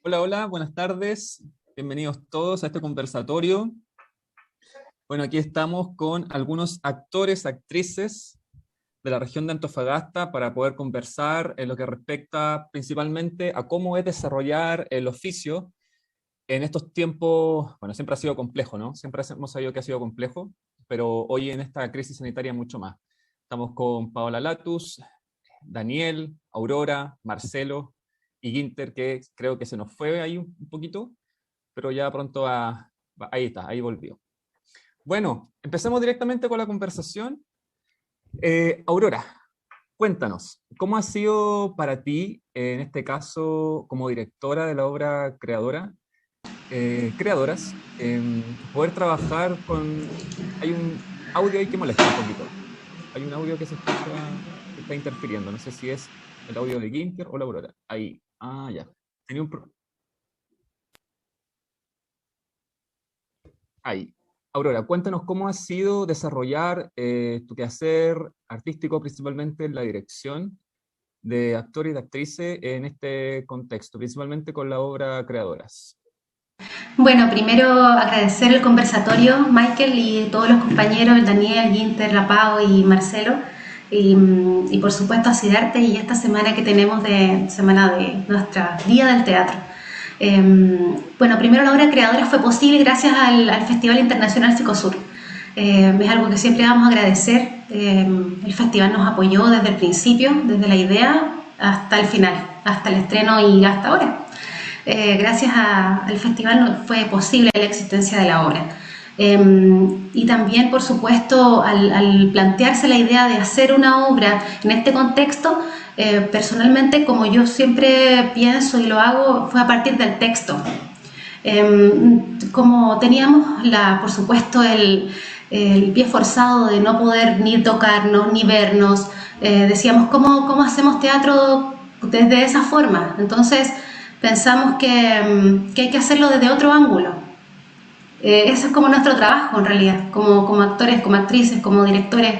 Hola, hola, buenas tardes. Bienvenidos todos a este conversatorio. Bueno, aquí estamos con algunos actores, actrices de la región de Antofagasta para poder conversar en lo que respecta principalmente a cómo es desarrollar el oficio en estos tiempos. Bueno, siempre ha sido complejo, ¿no? Siempre hemos sabido que ha sido complejo, pero hoy en esta crisis sanitaria mucho más. Estamos con Paola Latus, Daniel, Aurora, Marcelo y Ginter, que creo que se nos fue ahí un poquito, pero ya pronto ahí está, ahí volvió. Bueno, empecemos directamente con la conversación. Aurora, cuéntanos, ¿cómo ha sido para ti, en este caso, como directora de la obra creadoras, poder trabajar con... Hay un audio ahí que molesta un poquito. Hay un audio que se escucha, que está interfiriendo. No sé si es el audio de Ginter o la Aurora. Ahí. Ah, ya. Tenía un Ahí. Aurora, cuéntanos cómo ha sido desarrollar tu quehacer artístico, principalmente en la dirección de actores y de actrices en este contexto, principalmente con la obra Creadoras. Bueno, primero agradecer el conversatorio, Michael y todos los compañeros, el Daniel, Ginter, La Pau y Marcelo, y por supuesto a Sidarte y esta semana que tenemos de semana de nuestra Día del Teatro. Bueno, primero la obra creadora fue posible gracias al Festival Internacional Psicosur. Es algo que siempre vamos a agradecer. El festival nos apoyó desde el principio, desde la idea hasta el final, hasta el estreno y hasta ahora. Gracias al festival fue posible la existencia de la obra. Y también, por supuesto, al plantearse la idea de hacer una obra en este contexto, personalmente, como yo siempre pienso y lo hago, fue a partir del texto. Como teníamos, por supuesto, el pie forzado de no poder ni tocarnos ni vernos, decíamos, ¿cómo hacemos teatro desde esa forma? Entonces pensamos que hay que hacerlo desde otro ángulo. Eso es como nuestro trabajo en realidad, como actores, como actrices, como directores,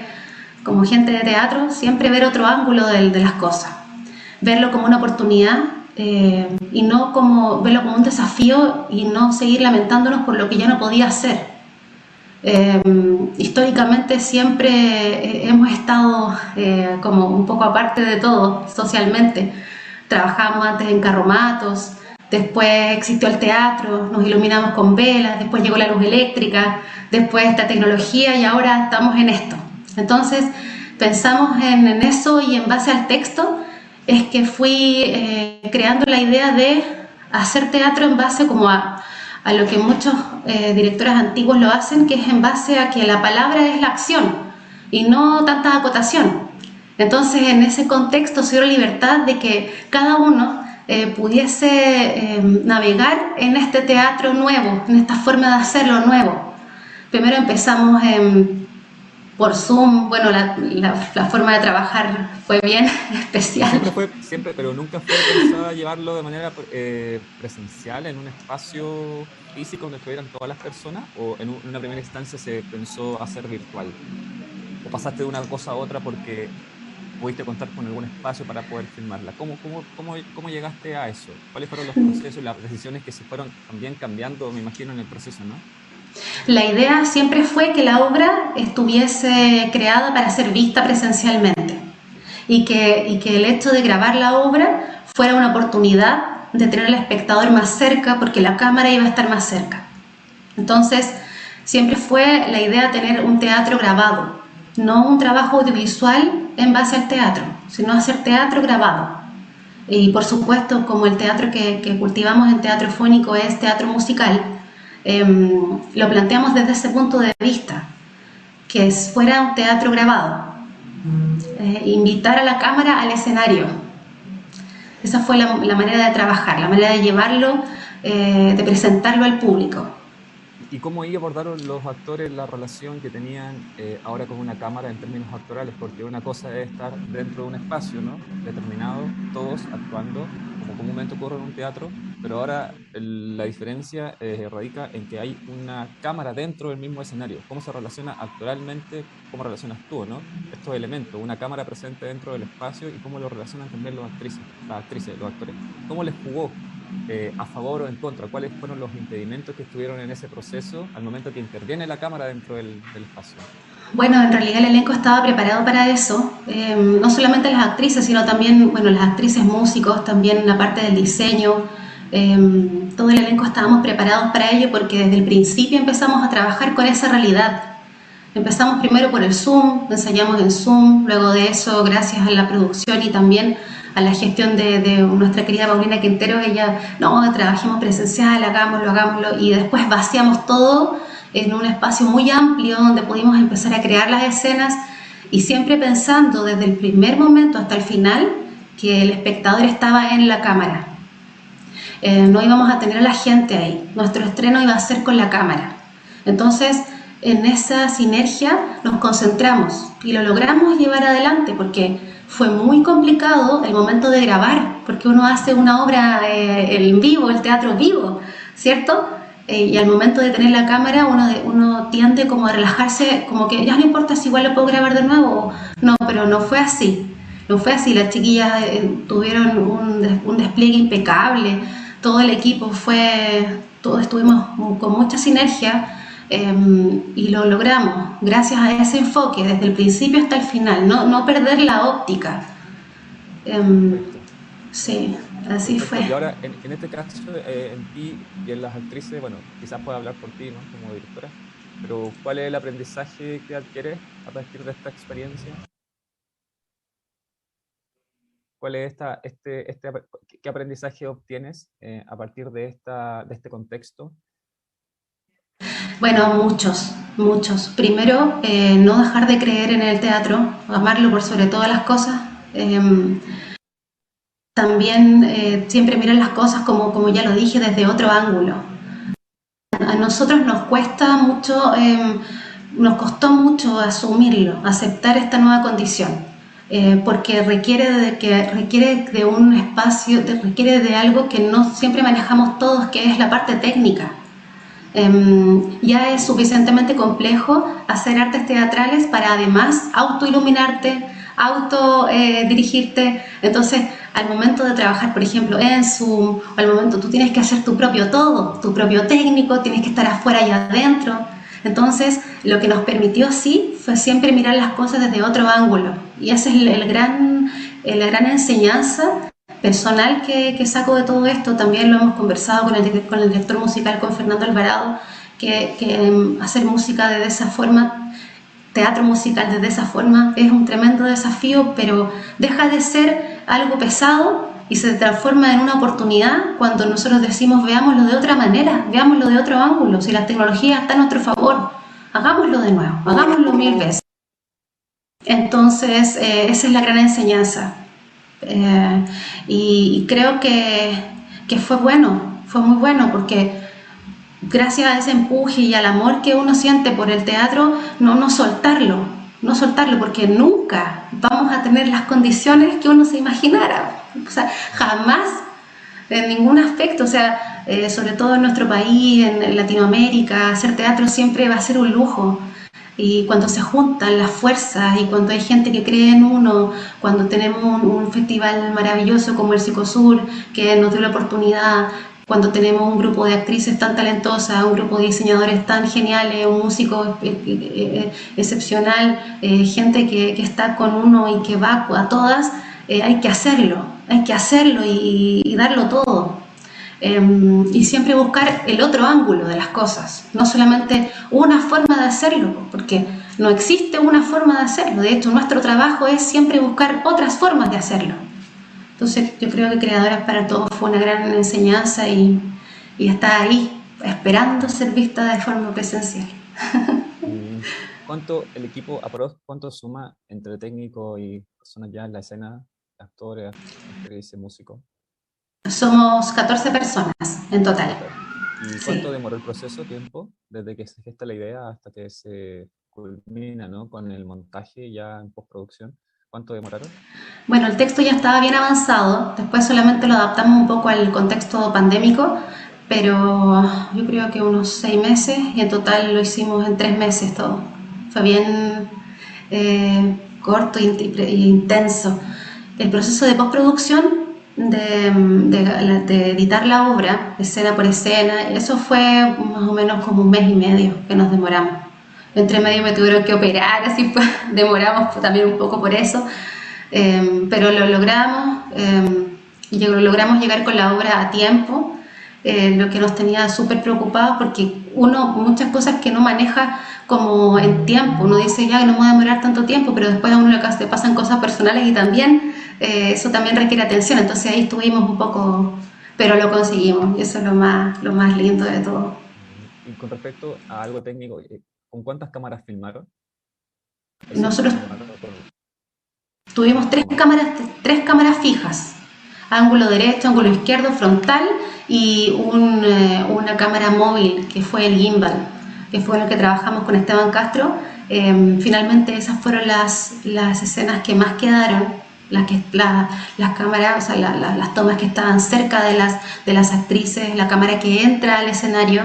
como gente de teatro, siempre ver otro ángulo de las cosas, verlo como una oportunidad y no como verlo como un desafío y no seguir lamentándonos por lo que ya no podía hacer. Eh, Históricamente siempre hemos estado como un poco aparte de todo socialmente. Trabajamos antes en carromatos, después existió el teatro, nos iluminamos con velas, después llegó la luz eléctrica, después esta tecnología y ahora estamos en esto. Entonces pensamos en eso y en base al texto es que fui creando la idea de hacer teatro en base como a lo que muchos directores antiguos lo hacen, que es en base a que la palabra es la acción y no tanta acotación. Entonces, en ese contexto se dio la libertad de que cada uno pudiese navegar en este teatro nuevo, en esta forma de hacerlo nuevo. Primero empezamos por Zoom, bueno, la forma de trabajar fue bien Y especial. siempre fue, siempre, pero nunca fue pensada llevarlo de manera presencial en un espacio físico donde estuvieran todas las personas, o en una primera instancia se pensó hacer virtual, o pasaste de una cosa a otra porque pudiste contar con algún espacio para poder filmarla. ¿Cómo llegaste a eso? ¿Cuáles fueron los procesos y las decisiones que se fueron también cambiando, me imagino, en el proceso, ¿no? La idea siempre fue que la obra estuviese creada para ser vista presencialmente y que el hecho de grabar la obra fuera una oportunidad de tener al espectador más cerca porque la cámara iba a estar más cerca. Entonces, siempre fue la idea tener un teatro grabado, no un trabajo audiovisual en base al teatro, sino hacer teatro grabado. Y por supuesto, como el teatro que cultivamos en teatro fónico es teatro musical, lo planteamos desde ese punto de vista, que fuera un teatro grabado, invitar a la cámara al escenario. Esa fue la manera de trabajar, la manera de llevarlo, de presentarlo al público. ¿Y cómo ahí abordaron los actores la relación que tenían ahora con una cámara en términos actorales? Porque una cosa es estar dentro de un espacio, ¿no? Determinado, todos actuando, como comúnmente ocurre en un teatro, pero ahora la diferencia radica en que hay una cámara dentro del mismo escenario. ¿Cómo se relaciona actualmente? ¿Cómo relacionas tú, no? Estos elementos, una cámara presente dentro del espacio y cómo lo relacionan también las actrices, los actores. ¿Cómo les jugó a favor o en contra? ¿Cuáles fueron los impedimentos que estuvieron en ese proceso al momento que interviene la cámara dentro del espacio? Bueno, en realidad el elenco estaba preparado para eso, no solamente las actrices, sino también, bueno, las actrices músicos, también la parte del diseño, todo el elenco estábamos preparados para ello porque desde el principio empezamos a trabajar con esa realidad. Empezamos primero por el Zoom, ensayamos en Zoom, luego de eso, gracias a la producción y también a la gestión de nuestra querida Paulina Quintero, ella, no, trabajemos presencial, hagámoslo, hagámoslo, y después vaciamos todo en un espacio muy amplio donde pudimos empezar a crear las escenas y siempre pensando desde el primer momento hasta el final que el espectador estaba en la cámara. No íbamos a tener a la gente ahí, nuestro estreno iba a ser con la cámara. Entonces, en esa sinergia nos concentramos y lo logramos llevar adelante porque fue muy complicado el momento de grabar, porque uno hace una obra en vivo, el teatro vivo, ¿cierto? Y al momento de tener la cámara uno tiende como a relajarse, como que ya no importa si igual lo puedo grabar de nuevo. No, pero no fue así. No fue así, las chiquillas tuvieron un despliegue impecable, todo el equipo todos estuvimos con mucha sinergia y lo logramos gracias a ese enfoque desde el principio hasta el final, no perder la óptica. Perfecto. Sí, así Perfecto. fue. Y ahora, en este caso, en ti y en las actrices, bueno, quizás pueda hablar por ti, ¿no? Como directora, pero ¿cuál es el aprendizaje que adquieres a partir de esta experiencia? ¿Cuál es qué aprendizaje obtienes a partir de este contexto? Bueno, muchos, muchos. Primero, no dejar de creer en el teatro, amarlo por sobre todas las cosas. También siempre mirar las cosas como ya lo dije, desde otro ángulo. A nosotros nos cuesta mucho, nos costó mucho asumirlo, aceptar esta nueva condición, porque requiere de un espacio, requiere de algo que no siempre manejamos todos, que es la parte técnica. Ya es suficientemente complejo hacer artes teatrales para además autoiluminarte, autodirigirte. Entonces, al momento de trabajar, por ejemplo, en Zoom, o al momento tú tienes que hacer tu propio todo, tu propio técnico, tienes que estar afuera y adentro. Entonces, lo que nos permitió sí fue siempre mirar las cosas desde otro ángulo. Y esa es la gran enseñanza personal que saco de todo esto. También lo hemos conversado con el director musical, con Fernando Alvarado, que hacer música de esa forma, teatro musical de esa forma, es un tremendo desafío, pero deja de ser algo pesado y se transforma en una oportunidad cuando nosotros decimos veámoslo de otra manera, veámoslo de otro ángulo, si la tecnología está a nuestro favor, hagámoslo de nuevo, hagámoslo 1000 veces. Entonces, esa es la gran enseñanza. Eh, y creo que fue muy bueno, porque gracias a ese empuje y al amor que uno siente por el teatro, no soltarlo, no soltarlo, porque nunca vamos a tener las condiciones que uno se imaginara, o sea, jamás, en ningún aspecto, o sea, sobre todo en nuestro país, en Latinoamérica, hacer teatro siempre va a ser un lujo. Y cuando se juntan las fuerzas y cuando hay gente que cree en uno, cuando tenemos un festival maravilloso como el Psicosur, que nos dio la oportunidad, cuando tenemos un grupo de actrices tan talentosas, un grupo de diseñadores tan geniales, un músico excepcional, gente que está con uno y que va a todas, hay que hacerlo y darlo todo. Y siempre buscar el otro ángulo de las cosas, no solamente una forma de hacerlo, porque no existe una forma de hacerlo, de hecho nuestro trabajo es siempre buscar otras formas de hacerlo. Entonces yo creo que Creadoras para Todos fue una gran enseñanza y está ahí esperando ser vista de forma presencial. ¿Y el equipo APROS, cuánto suma entre técnico y personas ya en la escena, actores, actrices, músicos? Somos 14 personas en total. Ok. ¿Y Sí. cuánto demoró el proceso, tiempo, desde que se gesta la idea hasta que se culmina, ¿no? Con el montaje ya en postproducción? ¿Cuánto demoraron? Bueno, el texto ya estaba bien avanzado, después solamente lo adaptamos un poco al contexto pandémico, pero yo creo que unos 6 meses y en total lo hicimos en 3 meses todo. Fue bien corto e intenso. El proceso de postproducción, de editar la obra, escena por escena, eso fue más o menos como 1 mes y medio que nos demoramos. Entre medio me tuvieron que operar, así pues demoramos también un poco por eso, pero lo logramos, logramos llegar con la obra a tiempo, lo que nos tenía súper preocupados porque uno, muchas cosas que no maneja como en tiempo, uno dice ya que no me voy a demorar tanto tiempo, pero después a uno le pasan cosas personales y también eso también requiere atención, entonces ahí estuvimos un poco, pero lo conseguimos y eso es lo más lindo de todo. Y con respecto a algo técnico, ¿con cuántas cámaras filmaron? ¿Es cierto que Nosotros filmaron con tuvimos hartas cámaras? tres cámaras fijas, ángulo derecho, ángulo izquierdo, frontal y una cámara móvil que fue el gimbal, que fue en el que trabajamos con Esteban Castro. Finalmente esas fueron las escenas que más quedaron, las cámaras, o sea, las tomas que estaban cerca de las actrices, la cámara que entra al escenario,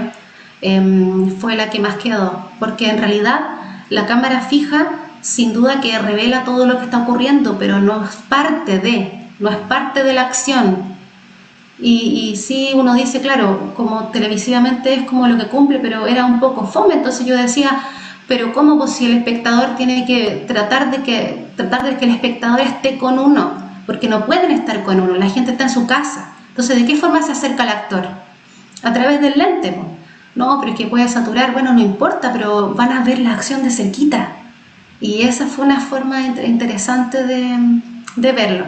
fue la que más quedó, porque en realidad la cámara fija sin duda que revela todo lo que está ocurriendo, pero no es no es parte de la acción. Y sí, uno dice, claro, como televisivamente es como lo que cumple, pero era un poco fome, entonces yo decía, pero ¿cómo pues, si el espectador tiene que tratar de que el espectador esté con uno? Porque no pueden estar con uno, la gente está en su casa. Entonces, ¿de qué forma se acerca al actor? A través del lente, pues. No, pero es que puede saturar, bueno, no importa, pero van a ver la acción de cerquita. Y esa fue una forma interesante de verlo.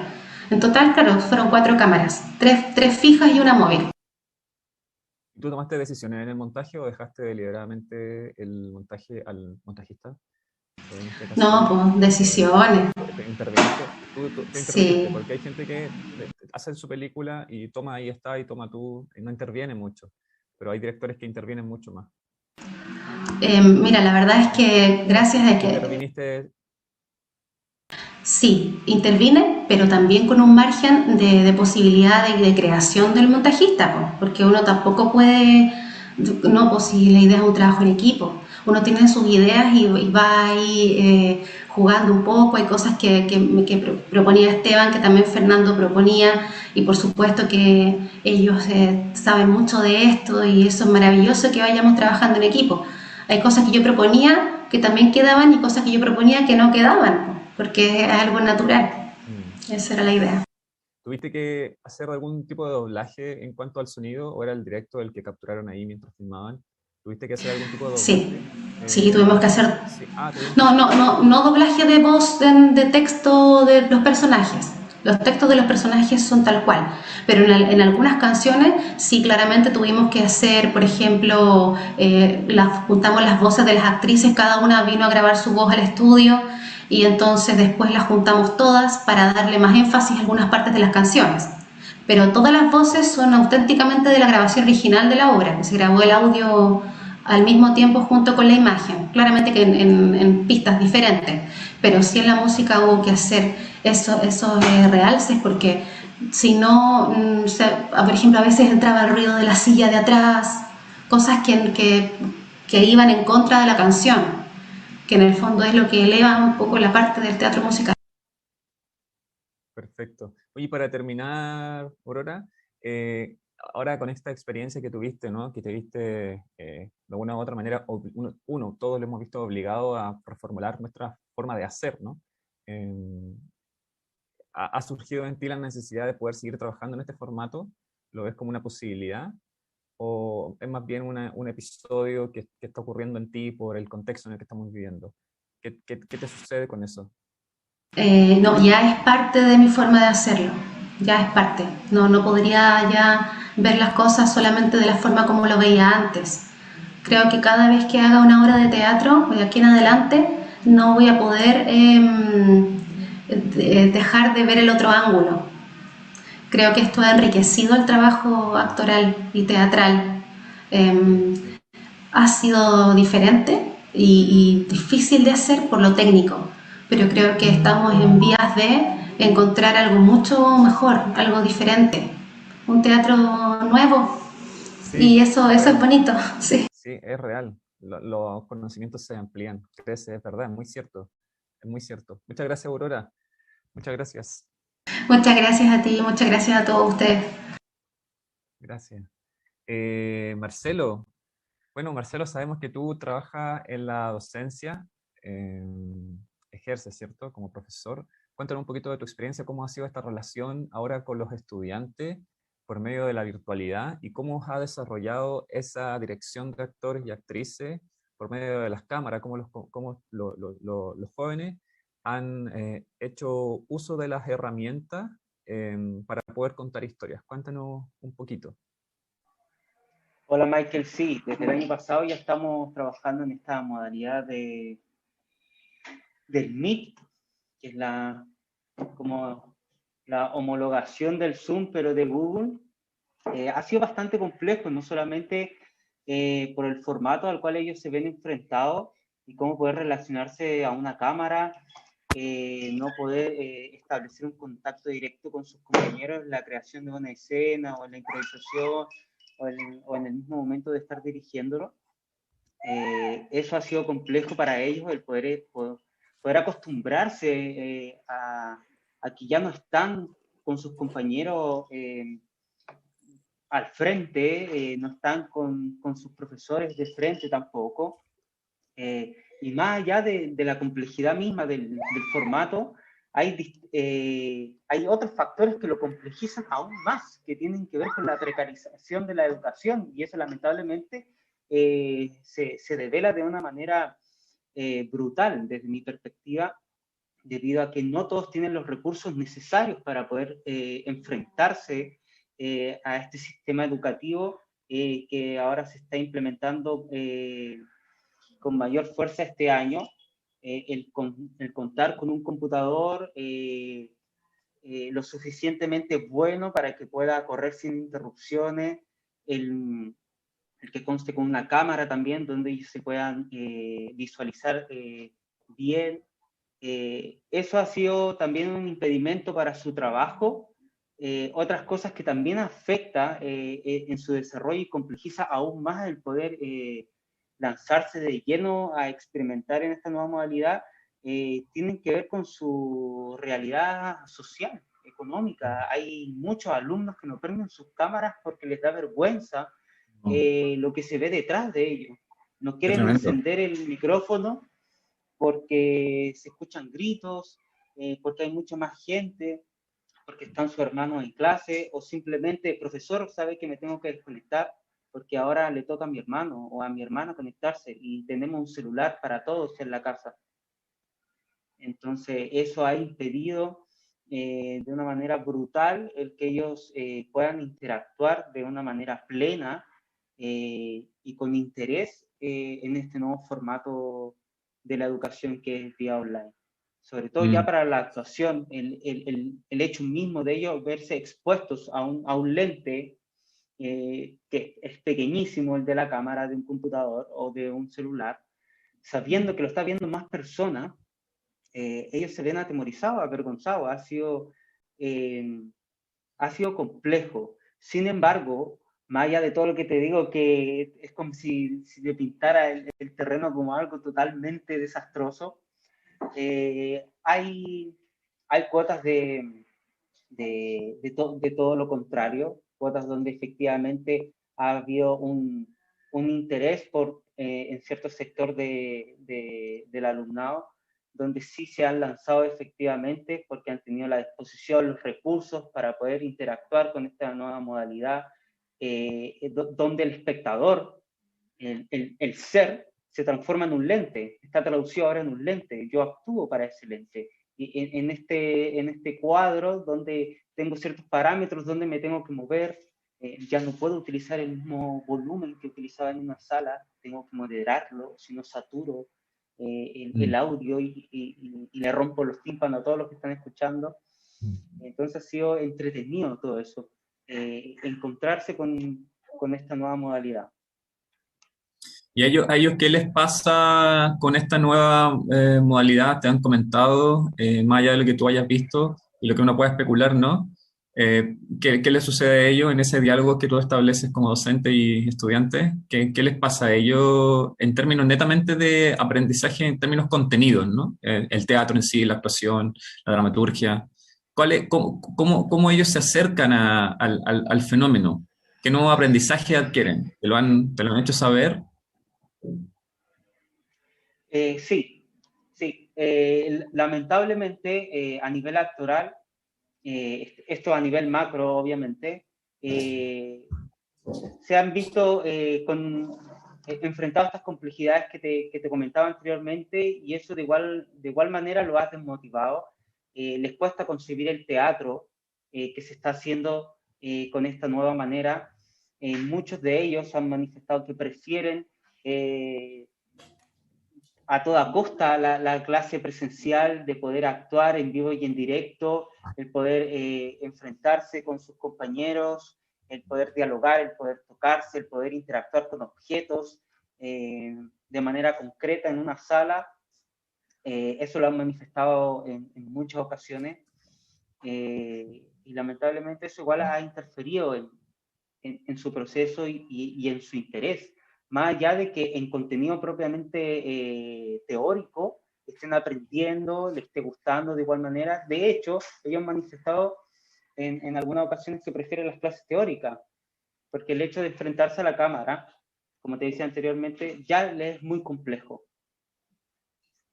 En total, claro, fueron 4 cámaras, tres fijas y una móvil. ¿Tú tomaste decisiones en el montaje o dejaste deliberadamente el montaje al montajista? En este No, caso, pues decisiones. ¿interviniste? ¿Tú interviniste? Sí. Porque hay gente que hace su película y toma ahí está y toma tú, y no interviene mucho. Pero hay directores que intervienen mucho más. Mira, la verdad es que gracias a ¿Tú que interviniste? sí, intervine, pero también con un margen de posibilidad de creación del montajista, pues, porque uno tampoco puede, no, pues si la idea es un trabajo en equipo, uno tiene sus ideas y va ahí jugando un poco, hay cosas que proponía Esteban, que también Fernando proponía, y por supuesto que ellos saben mucho de esto y eso es maravilloso que vayamos trabajando en equipo. Hay cosas que yo proponía que también quedaban y cosas que yo proponía que no quedaban, pues, porque es algo natural. Mm. Esa era la idea. ¿Tuviste que hacer algún tipo de doblaje en cuanto al sonido o era el directo el que capturaron ahí mientras filmaban? ¿Tuviste que hacer algún tipo de Sí, doblaje? sí, tuvimos que hacer. Sí. Ah, tuvieron que No, hacer. no, no, no doblaje de voz de texto de los personajes. Los textos de los personajes son tal cual, pero en algunas canciones sí claramente tuvimos que hacer, por ejemplo, juntamos las voces de las actrices, cada una vino a grabar su voz al estudio y entonces después las juntamos todas para darle más énfasis a algunas partes de las canciones. Pero todas las voces son auténticamente de la grabación original de la obra, que se grabó el audio al mismo tiempo junto con la imagen, claramente que en pistas diferentes, pero sí en la música hubo que hacer esos realces porque si no, por ejemplo, a veces entraba el ruido de la silla de atrás, cosas que iban en contra de la canción, que en el fondo es lo que eleva un poco la parte del teatro musical. Perfecto. Oye, para terminar, Aurora, ahora con esta experiencia que tuviste, ¿no? Que te viste de una u otra manera, todos lo hemos visto obligado a reformular nuestra forma de hacer, ¿no? Eh, ¿Ha surgido en ti la necesidad de poder seguir trabajando en este formato? ¿Lo ves como una posibilidad? ¿O es más bien un episodio que está ocurriendo en ti por el contexto en el que estamos viviendo? ¿Qué te sucede con eso? No, ya es parte de mi forma de hacerlo, ya es parte. No, no podría ya ver las cosas solamente de la forma como lo veía antes. Creo que cada vez que haga una obra de teatro, de aquí en adelante, no voy a poder dejar de ver el otro ángulo. Creo que esto ha enriquecido el trabajo actoral y teatral. Ha sido diferente y difícil de hacer por lo técnico, pero creo que estamos en vías de encontrar algo mucho mejor, algo diferente, un teatro nuevo. Y Sí, eso es bonito, sí. sí, es real. Los conocimientos se amplían, crece, es verdad, es muy cierto. Es muy cierto. Muchas gracias, Aurora. Muchas gracias. Muchas gracias a ti, muchas gracias a todos ustedes. Gracias. Marcelo, bueno, Marcelo, sabemos que tú trabajas en la docencia, eh, ejerces, ¿cierto?, como profesor. Cuéntanos un poquito de tu experiencia, cómo ha sido esta relación ahora con los estudiantes por medio de la virtualidad y cómo has desarrollado esa dirección de actores y actrices por medio de las cámaras, los jóvenes han hecho uso de las herramientas para poder contar historias. Cuéntanos un poquito. Hola Michael, sí, desde el año pasado ya estamos trabajando en esta modalidad del Meet, que es como la homologación del Zoom, pero de Google. Ha sido bastante complejo, no solamente por el formato al cual ellos se ven enfrentados y cómo poder relacionarse a una cámara, no poder establecer un contacto directo con sus compañeros en la creación de una escena o en la improvisación o en el mismo momento de estar dirigiéndolo. Eso ha sido complejo para ellos, el poder acostumbrarse a que ya no están con sus compañeros al frente, no están con sus profesores de frente tampoco. Y más allá de la complejidad misma del formato, hay otros factores que lo complejizan aún más, que tienen que ver con la precarización de la educación, y eso lamentablemente se devela de una manera brutal desde mi perspectiva, debido a que no todos tienen los recursos necesarios para poder enfrentarse a este sistema educativo que ahora se está implementando con mayor fuerza este año. El contar con un computador lo suficientemente bueno para que pueda correr sin interrupciones, el que conste con una cámara también donde ellos se puedan visualizar bien. Eso ha sido también un impedimento para su trabajo. Otras cosas que también afecta en su desarrollo y complejiza aún más el poder lanzarse de lleno a experimentar en esta nueva modalidad, tienen que ver con su realidad social, económica. Hay muchos alumnos que no prenden sus cámaras porque les da vergüenza lo que se ve detrás de ellos. No Qué quieren tremendo. encender el micrófono porque se escuchan gritos, porque hay mucha más gente, porque están sus hermanos en clase, o simplemente el profesor sabe que me tengo que desconectar porque ahora le toca a mi hermano o a mi hermana conectarse y tenemos un celular para todos en la casa. Entonces, eso ha impedido de una manera brutal el que ellos puedan interactuar de una manera plena y con interés en este nuevo formato de la educación que es vía online. Sobre todo ya Mm. para la actuación, el hecho mismo de ellos verse expuestos a un lente que es pequeñísimo, el de la cámara de un computador o de un celular, sabiendo que lo está viendo más personas, ellos se ven atemorizados, avergonzados. Ha sido complejo. Sin embargo, más allá de todo lo que te digo, que es como si te pintara el terreno como algo totalmente desastroso, hay cuotas de todo lo contrario, cuotas donde efectivamente ha habido un interés en cierto sector del alumnado, donde sí se han lanzado efectivamente porque han tenido la disposición, los recursos para poder interactuar con esta nueva modalidad, donde el espectador, el ser, se transforma en un lente, está traducido ahora en un lente, yo actúo para ese lente. Y en este cuadro donde tengo ciertos parámetros donde me tengo que mover, ya no puedo utilizar el mismo volumen que utilizaba en una sala, tengo que moderarlo, si no saturo el audio y le rompo los tímpanos a todos los que están escuchando. Entonces ha sido entretenido todo eso, encontrarse con esta nueva modalidad. ¿Y a ellos qué les pasa con esta nueva modalidad? ¿Te han comentado, más allá de lo que tú hayas visto? y lo que uno puede especular, ¿no? ¿Qué les sucede a ellos en ese diálogo que tú estableces como docente y estudiante? ¿Qué les pasa a ellos en términos netamente de aprendizaje, en términos contenidos, ¿no? El teatro en sí, la actuación, la dramaturgia. ¿Cómo ellos se acercan al fenómeno? ¿Qué nuevo aprendizaje adquieren? ¿Te lo han hecho saber? Sí, sí. Lamentablemente, a nivel actoral, esto a nivel macro, obviamente, se han visto enfrentados a estas complejidades que te comentaba anteriormente, y eso de igual manera lo ha desmotivado. Les cuesta concebir el teatro que se está haciendo con esta nueva manera. Muchos de ellos han manifestado que prefieren a toda costa la clase presencial, de poder actuar en vivo y en directo, el poder enfrentarse con sus compañeros, el poder dialogar, el poder tocarse, el poder interactuar con objetos de manera concreta en una sala. Eso lo han manifestado en muchas ocasiones, y lamentablemente eso igual ha interferido en su proceso y en su interés, más allá de que en contenido propiamente teórico estén aprendiendo, les esté gustando de igual manera. De hecho, ellos han manifestado en algunas ocasiones que prefieren las clases teóricas, porque el hecho de enfrentarse a la cámara, como te decía anteriormente, ya les es muy complejo.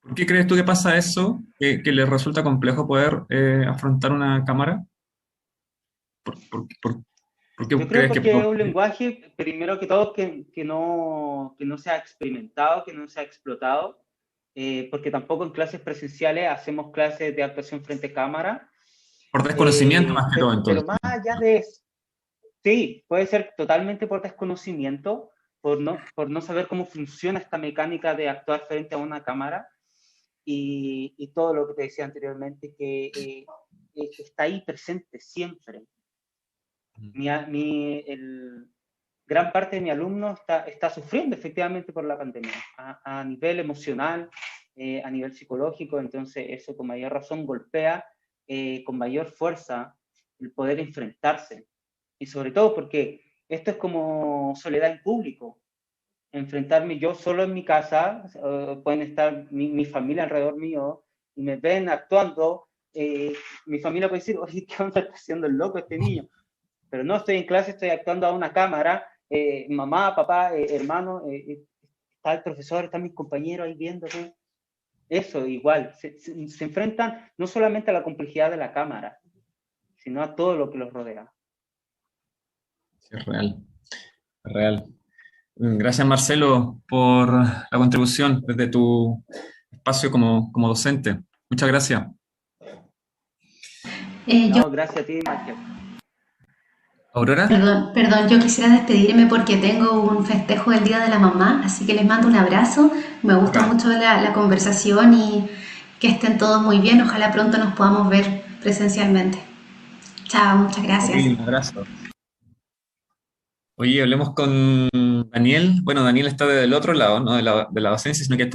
¿Por qué crees tú que pasa eso? ¿Que les resulta complejo poder afrontar una cámara? ¿Por qué Yo creo crees que porque es un lenguaje, primero que todo, que no se ha experimentado, que no se ha explotado, porque tampoco en clases presenciales hacemos clases de actuación frente a cámara, por desconocimiento más que todo pero entonces? más allá de eso, sí, puede ser totalmente por desconocimiento, por no saber cómo funciona esta mecánica de actuar frente a una cámara, y todo lo que te decía anteriormente, que está ahí presente siempre. Gran parte de mi alumno está sufriendo efectivamente por la pandemia, a nivel emocional, a nivel psicológico. Entonces eso con mayor razón golpea con mayor fuerza el poder enfrentarse. Y sobre todo porque esto es como soledad en público. Enfrentarme yo solo en mi casa, pueden estar mi familia alrededor mío y me ven actuando, mi familia puede decir, oye, ¿qué onda está haciendo el loco este niño? Pero no estoy en clase, estoy actuando a una cámara, mamá, papá, hermano, está el profesor, están mis compañeros ahí viéndome. Eso igual, se enfrentan no solamente a la complejidad de la cámara, sino a todo lo que los rodea. Sí, es real, es real. Gracias, Marcelo, por la contribución desde tu espacio como docente. Muchas gracias. Yo, No, gracias a ti, Michael. ¿Aurora? perdón, yo quisiera despedirme porque tengo un festejo del Día de la Mamá, así que les mando un abrazo. Me gusta Acá. mucho la conversación y que estén todos muy bien. Ojalá pronto nos podamos ver presencialmente. Chao, muchas gracias. Un abrazo. Oye, hablemos con Daniel. Bueno, Daniel está del otro lado, no de la docencia, sino que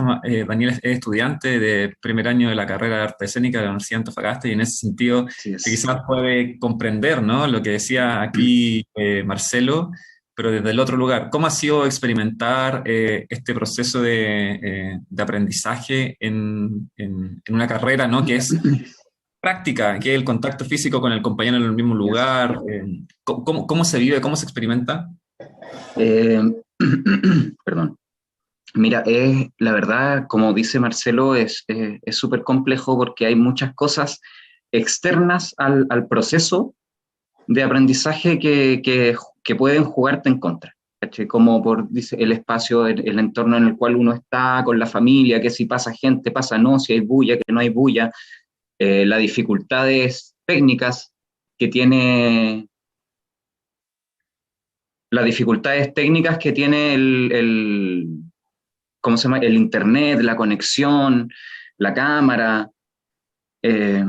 Daniel es estudiante de primer año de la carrera de arte escénica de la Universidad de Antofagasta, y en ese sentido Así que es. quizás puede comprender, ¿no?, lo que decía aquí Marcelo, pero desde el otro lugar. ¿Cómo ha sido experimentar este proceso de aprendizaje en una carrera, ¿no?, que es práctica, que es el contacto físico con el compañero en el mismo Yes. lugar? ¿Cómo se vive, cómo se experimenta? Perdón. Mira, la verdad, como dice Marcelo, es súper complejo porque hay muchas cosas externas al proceso de aprendizaje que pueden jugarte en contra. ¿Cachai? Como dice, el espacio, el entorno en el cual uno está, con la familia, que si pasa gente, pasa no, si hay bulla, que no hay bulla, las dificultades técnicas que tiene ¿cómo se llama? El internet, la conexión, la cámara. eh,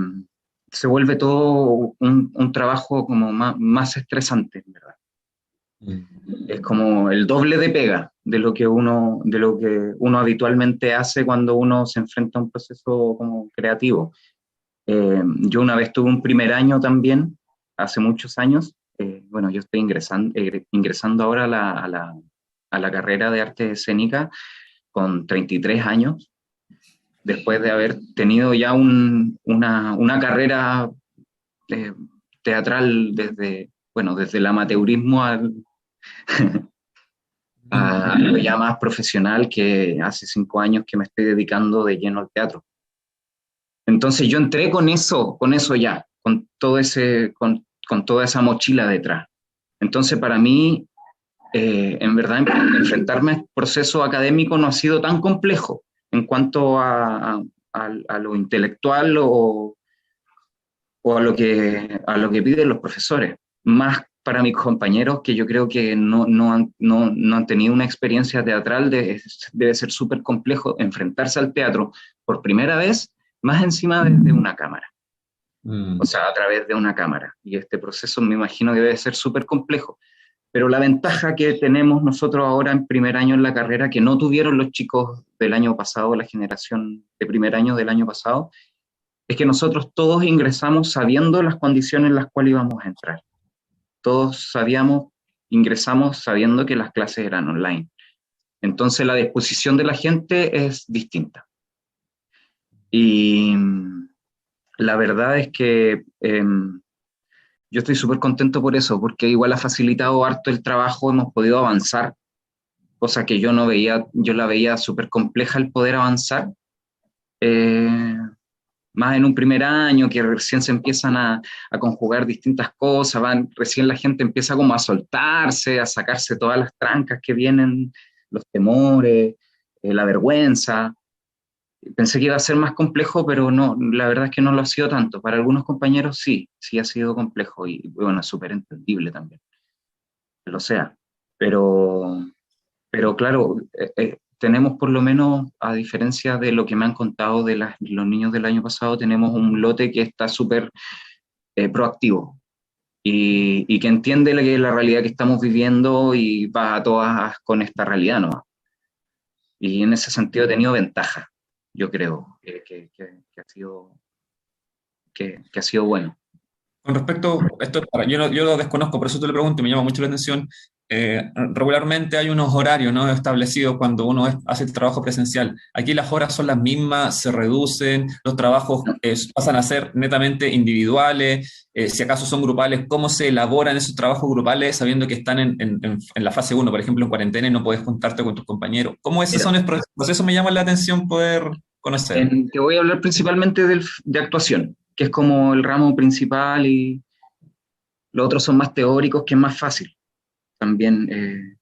Se vuelve todo un trabajo como más estresante, ¿verdad? Es como el doble de pega de lo que uno habitualmente hace cuando uno se enfrenta a un proceso como creativo. Yo una vez tuve un primer año también, hace muchos años. Bueno, yo estoy ingresando ahora a la carrera de arte escénica con 33 años, después de haber tenido ya una carrera eh, teatral desde el amateurismo a lo ya más profesional, que hace 5 años que me estoy dedicando de lleno al teatro. Entonces yo entré con eso ya, con toda esa mochila detrás. Entonces para mí, en verdad, enfrentarme al proceso académico no ha sido tan complejo en cuanto a lo intelectual o a lo que piden los profesores. Más para mis compañeros, que yo creo que no han tenido una experiencia teatral, debe ser súper complejo enfrentarse al teatro por primera vez, más encima desde una cámara. O sea, a través de una cámara. Y este proceso me imagino que debe ser súper complejo. Pero la ventaja que tenemos nosotros ahora en primer año en la carrera, que no tuvieron los chicos del año pasado, la generación de primer año del año pasado, es que nosotros todos ingresamos sabiendo las condiciones en las cuales íbamos a entrar. Todos ingresamos sabiendo que las clases eran online. Entonces la disposición de la gente es distinta. Y la verdad es que yo estoy súper contento por eso, porque igual ha facilitado harto el trabajo, hemos podido avanzar, cosa que yo la veía súper compleja el poder avanzar, más en un primer año, que recién se empiezan a conjugar distintas cosas, recién la gente empieza como a soltarse, a sacarse todas las trancas que vienen, los temores, la vergüenza. Pensé que iba a ser más complejo, pero no, la verdad es que no lo ha sido tanto. Para algunos compañeros sí ha sido complejo y bueno, es súper entendible también, que lo sea. Pero claro, tenemos por lo menos, a diferencia de lo que me han contado de los niños del año pasado, tenemos un lote que está súper proactivo y que entiende la realidad que estamos viviendo y va a todas con esta realidad, ¿no? Y en ese sentido he tenido ventaja. Yo creo que ha sido bueno. Con respecto a esto, yo lo desconozco, por eso te lo pregunto y me llama mucho la atención. Regularmente hay unos horarios, ¿no?, establecidos cuando uno hace el trabajo presencial. Aquí las horas son las mismas, se reducen, los trabajos pasan a ser netamente individuales, si acaso son grupales, ¿cómo se elaboran esos trabajos grupales sabiendo que están en la fase 1, por ejemplo, en cuarentena y no puedes juntarte con tus compañeros? ¿Cómo esos son los procesos? Me llama la atención poder conocer. Te voy a hablar principalmente de actuación, que es como el ramo principal, y los otros son más teóricos, que es más fácil. También,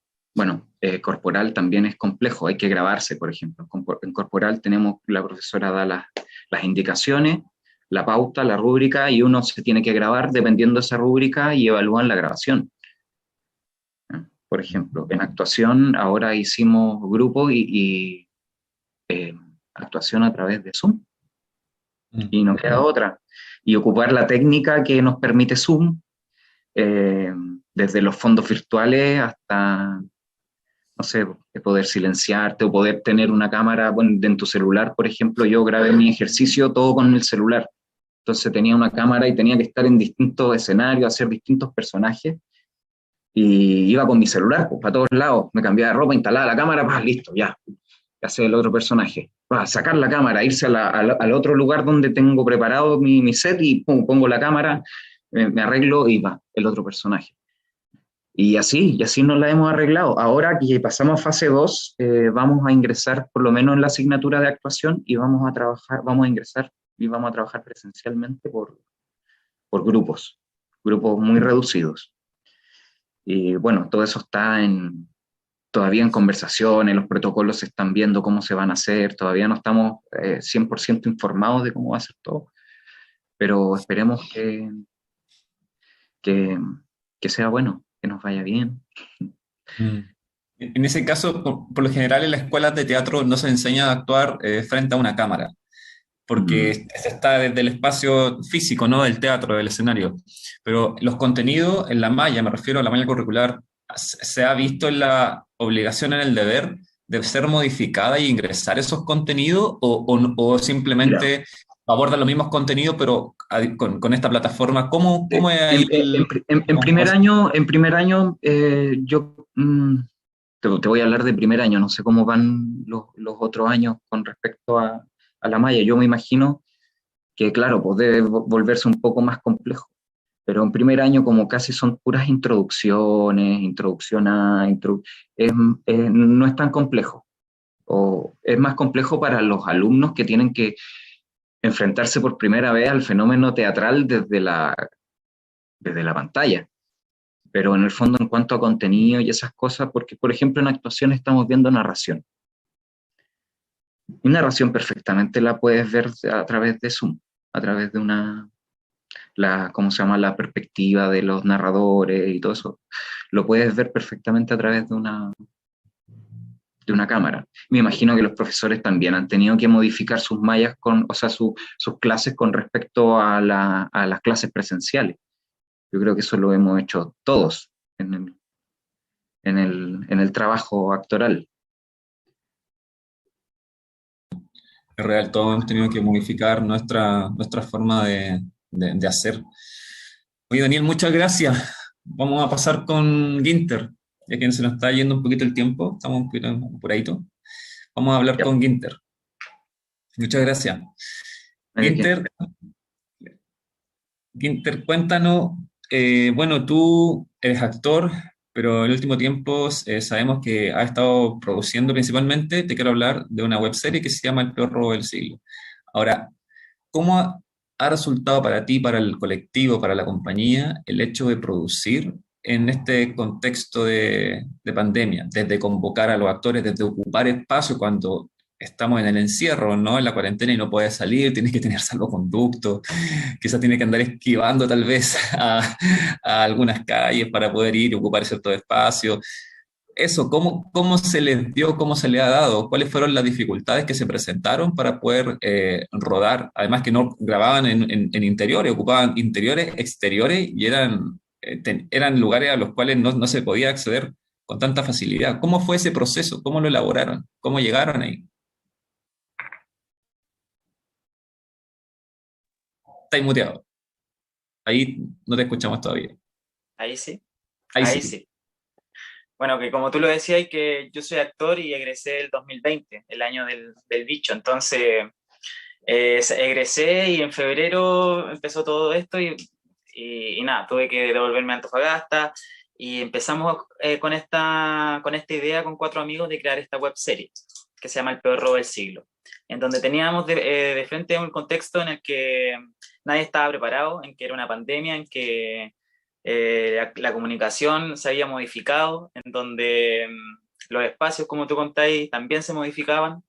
corporal también es complejo, hay que grabarse, por ejemplo. En corporal la profesora da las indicaciones, la pauta, la rúbrica, y uno se tiene que grabar dependiendo de esa rúbrica y evalúan la grabación. Por ejemplo, en actuación ahora hicimos grupo y actuación a través de Zoom. Y no queda otra. Y ocupar la técnica que nos permite Zoom, desde los fondos virtuales hasta, no sé, poder silenciarte o poder tener una cámara en tu celular. Por ejemplo, yo grabé mi ejercicio todo con el celular. Entonces tenía una cámara y tenía que estar en distintos escenarios, hacer distintos personajes. Y iba con mi celular, pues, para todos lados. Me cambiaba de ropa, instalaba la cámara, listo, ya hacer el otro personaje. Sacar la cámara, irse al otro lugar donde tengo preparado mi set y pongo la cámara, me arreglo y va el otro personaje. Y así nos la hemos arreglado. Ahora que pasamos a fase 2, vamos a ingresar por lo menos en la asignatura de actuación y vamos a ingresar y vamos a trabajar presencialmente por grupos muy reducidos. Y bueno, todo eso está todavía en conversaciones, los protocolos se están viendo cómo se van a hacer, todavía no estamos 100% informados de cómo va a ser todo, pero esperemos que sea bueno, que nos vaya bien. En ese caso, por lo general en las escuelas de teatro no se enseña a actuar frente a una cámara, porque se está desde el espacio físico, ¿no?, del teatro, del escenario. Pero los contenidos en la malla, me refiero a la malla curricular, ¿se ha visto en la obligación, en el deber de ser modificada y ingresar esos contenidos o simplemente abordan los mismos contenidos, pero con esta plataforma. ¿Cómo es ahí En primer año yo te voy a hablar de primer año, no sé cómo van los otros años con respecto a la malla. Yo me imagino que, claro, pues debe volverse un poco más complejo. Pero en primer año, como casi son puras introducciones, introducción a, no es tan complejo. O es más complejo para los alumnos que tienen que enfrentarse por primera vez al fenómeno teatral desde la pantalla. Pero en el fondo, en cuanto a contenido y esas cosas, porque, por ejemplo, en actuación estamos viendo narración. Y narración perfectamente la puedes ver a través de Zoom, a través de ¿cómo se llama? La perspectiva de los narradores y todo eso. Lo puedes ver perfectamente a través de una cámara. Me imagino que los profesores también han tenido que modificar sus mallas, o sea, sus clases con respecto a las clases presenciales. Yo creo que eso lo hemos hecho todos en el trabajo actoral. es real? Todos hemos tenido que modificar nuestra forma de hacer. Oye, Daniel, muchas gracias. Vamos a pasar con Ginter, ya que se nos está yendo un poquito el tiempo, estamos un poquito apuradito. Vamos a hablar Ya, con Ginter. Muchas gracias. Ginter, Ginter, cuéntanos, bueno, tú eres actor, pero en el último tiempo sabemos que has estado produciendo principalmente, te quiero hablar de una webserie que se llama El peor robo del siglo. Ahora, ¿cómo ha resultado para ti, para el colectivo, para la compañía, el hecho de producir en este contexto de pandemia? Desde convocar a los actores, desde ocupar espacio cuando estamos en el encierro, ¿no? En la cuarentena y no puedes salir, tienes que tener salvoconducto, quizás tienes que andar esquivando tal vez a algunas calles para poder ir y ocupar ciertos espacios. Eso, ¿cómo se les dio, cómo se le ha dado? ¿Cuáles fueron las dificultades que se presentaron para poder rodar? Además que no grababan en interiores, ocupaban interiores, exteriores y eran lugares a los cuales no se podía acceder con tanta facilidad. ¿Cómo fue ese proceso? ¿Cómo lo elaboraron? ¿Cómo llegaron ahí? Estáis muteado. Ahí no te escuchamos todavía. Ahí sí, Ahí ahí sí. sí. Bueno, que como tú lo decías, que yo soy actor y egresé el 2020, el año del bicho. Entonces, egresé y en febrero empezó todo esto y nada, tuve que devolverme a Antofagasta y empezamos con esta idea con 4 amigos de crear esta web serie que se llama El peor robo del siglo, en donde teníamos de frente un contexto en el que nadie estaba preparado, en que era una pandemia, en que la comunicación se había modificado, en donde los espacios, como tú contáis, también se modificaban.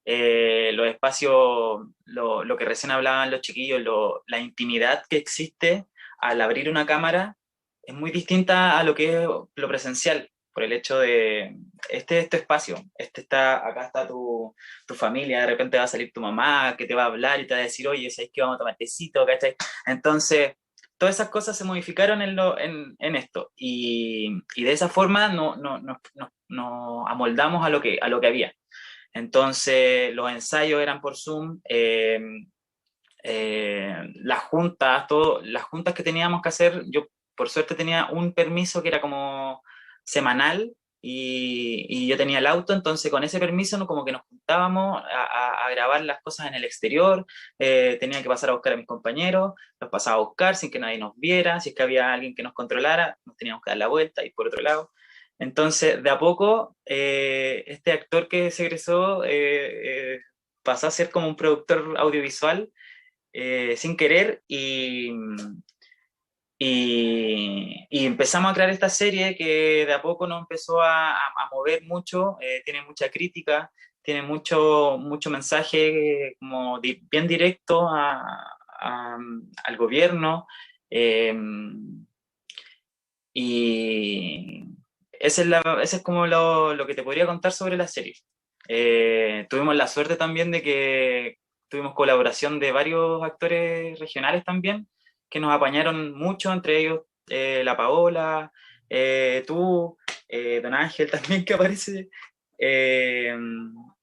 Los espacios, lo que recién hablaban los chiquillos, la intimidad que existe al abrir una cámara es muy distinta a lo que es lo presencial, por el hecho de, este espacio, acá está tu familia, de repente va a salir tu mamá, que te va a hablar y te va a decir, oye, ¿sabes qué? Vamos a tomar tecito, ¿cachai? Entonces, todas esas cosas se modificaron en esto, y de esa forma nos amoldamos a lo que había. Entonces, los ensayos eran por Zoom, las juntas que teníamos que hacer, yo por suerte tenía un permiso que era como semanal y yo tenía el auto, entonces con ese permiso como que nos juntábamos a grabar las cosas en el exterior, tenía que pasar a buscar a mis compañeros, los pasaba a buscar sin que nadie nos viera, si es que había alguien que nos controlara, nos teníamos que dar la vuelta y por otro lado. Entonces, de a poco, este actor que se egresó pasó a ser como un productor audiovisual sin querer y empezamos a crear esta serie que de a poco nos empezó a mover mucho, tiene mucha crítica, tiene mucho mensaje como bien directo al gobierno. Y ese es como lo que te podría contar sobre la serie. Tuvimos la suerte también de que tuvimos colaboración de varios actores regionales también, que nos apañaron mucho, entre ellos la Paola, tú, Don Ángel también que aparece, eh,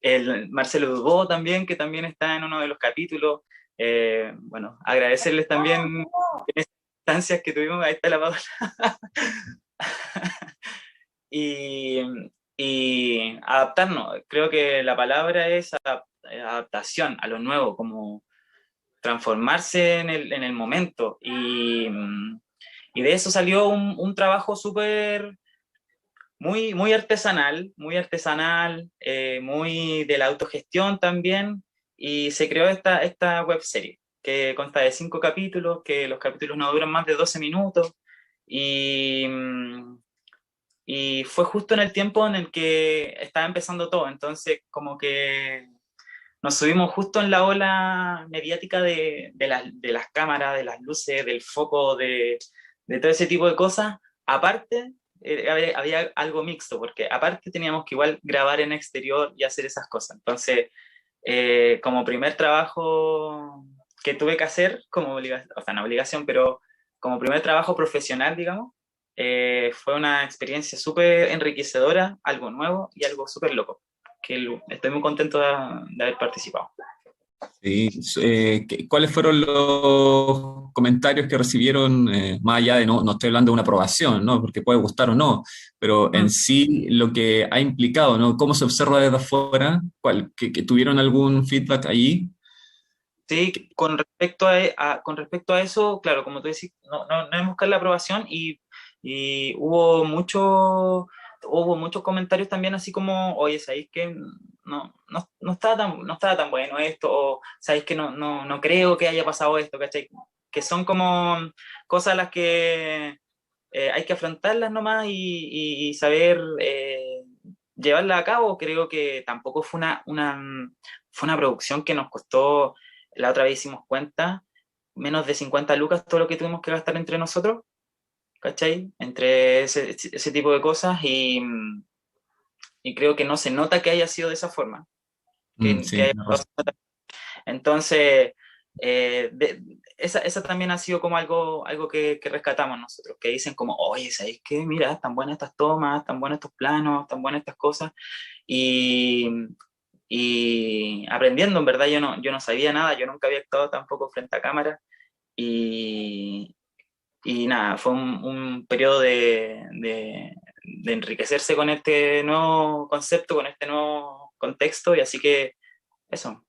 el Marcelo Dubó también, que también está en uno de los capítulos. Bueno, agradecerles también en estas instancias que tuvimos, ahí está la Paola. y, y adaptarnos, creo que la palabra es adaptación a lo nuevo, como transformarse en el momento. Y de eso salió un trabajo súper, muy artesanal, muy de la autogestión también, y se creó esta web serie, que consta de 5 capítulos, que los capítulos no duran más de 12 minutos, y, y fue justo en el tiempo en el que estaba empezando todo, entonces como que nos subimos justo en la ola mediática de las cámaras, de las luces, del foco, de todo ese tipo de cosas. Aparte, había algo mixto, porque aparte teníamos que igual grabar en exterior y hacer esas cosas. Entonces, como primer trabajo que tuve que hacer, como obligación, o sea, no obligación, pero como primer trabajo profesional, digamos, fue una experiencia súper enriquecedora, algo nuevo y algo súper loco, que estoy muy contento de haber participado. Sí, ¿cuáles fueron los comentarios que recibieron, más allá de no estoy hablando de una aprobación, ¿no? Porque puede gustar o no, pero en sí lo que ha implicado, ¿no? ¿Cómo se observa desde afuera? Que tuvieron algún feedback allí? Sí, con respecto a eso, claro, como tú decís, no es buscar la aprobación y hubo muchos comentarios también así como, oye, ¿sabéis que no estaba tan bueno esto? O ¿sabéis que no creo que haya pasado esto? ¿Cachai? Que son como cosas a las que hay que afrontarlas nomás y saber llevarlas a cabo. Creo que tampoco fue una producción que nos costó. La otra vez hicimos cuenta, menos de 50 lucas todo lo que tuvimos que gastar entre nosotros, ¿cachai? Entre ese tipo de cosas y creo que no se nota que haya sido de esa forma. Sí, tienes razón. Entonces, esa también ha sido como algo que rescatamos nosotros, que dicen como, oye, ¿sabéis qué? Mira, están buenas estas tomas, están buenos estos planos, están buenas estas cosas. Y, y aprendiendo, en verdad, yo no sabía nada, yo nunca había actuado tampoco frente a cámara y, y nada, fue un periodo de enriquecerse con este nuevo concepto, con este nuevo contexto y así que eso.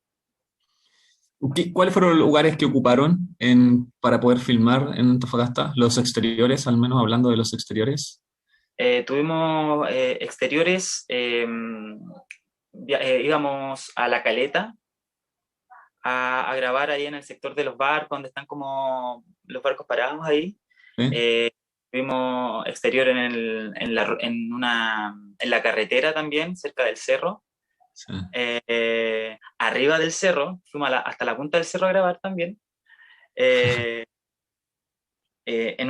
¿Cuáles fueron los lugares que ocuparon para poder filmar en Antofagasta? Los exteriores, al menos hablando de los exteriores. Tuvimos exteriores, íbamos a La Caleta a grabar ahí en el sector de los barcos, donde están como los barcos parados ahí. ¿Sí? Tuvimos exterior en la carretera también, cerca del cerro. Sí. Arriba del cerro, fuimos hasta la punta del cerro a grabar también. En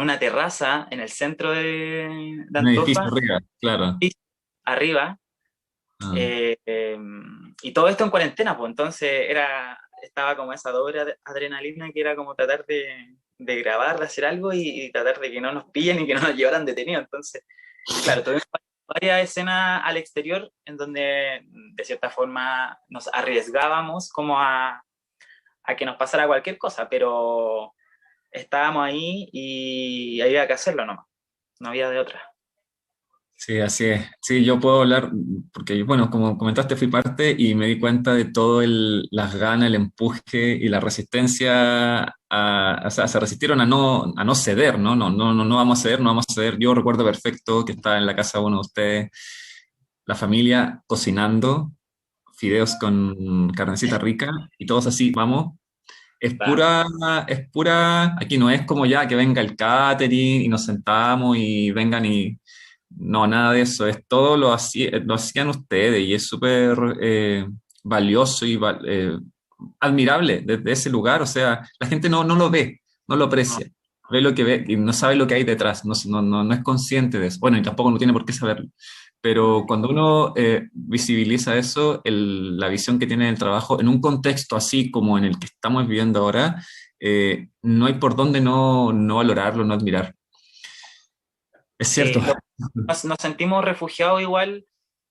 una terraza en el centro de Un edificio Antofa, arriba, claro. arriba. Ah. Y todo esto en cuarentena, pues entonces estaba como esa doble adrenalina que era como tratar de grabar, de hacer algo y tratar de que no nos pillen y que no nos llevaran detenidos. Entonces, claro, tuvimos varias escenas al exterior en donde de cierta forma nos arriesgábamos como a que nos pasara cualquier cosa, pero estábamos ahí y había que hacerlo nomás, no había de otra. Sí, así es. Sí, yo puedo hablar, porque, bueno, como comentaste, fui parte y me di cuenta de todo las ganas, el empuje y la resistencia o sea, se resistieron a no ceder, ¿no? No vamos a ceder, no vamos a ceder. Yo recuerdo perfecto que estaba en la casa de uno de ustedes, la familia cocinando fideos con carnecita rica y todos así, vamos. Es Va. pura, es pura, aquí no es como ya que venga el catering y nos sentamos y vengan y no, nada de eso, es todo lo hacían ustedes y es súper valioso y admirable desde ese lugar, o sea, la gente no lo ve, no lo aprecia, ve lo que ve y no sabe lo que hay detrás, no es consciente de eso, bueno, y tampoco no tiene por qué saberlo, pero cuando uno visibiliza eso, la visión que tiene del trabajo en un contexto así como en el que estamos viviendo ahora, no hay por dónde no valorarlo, no admirar. Es cierto. Sí, nos sentimos refugiados igual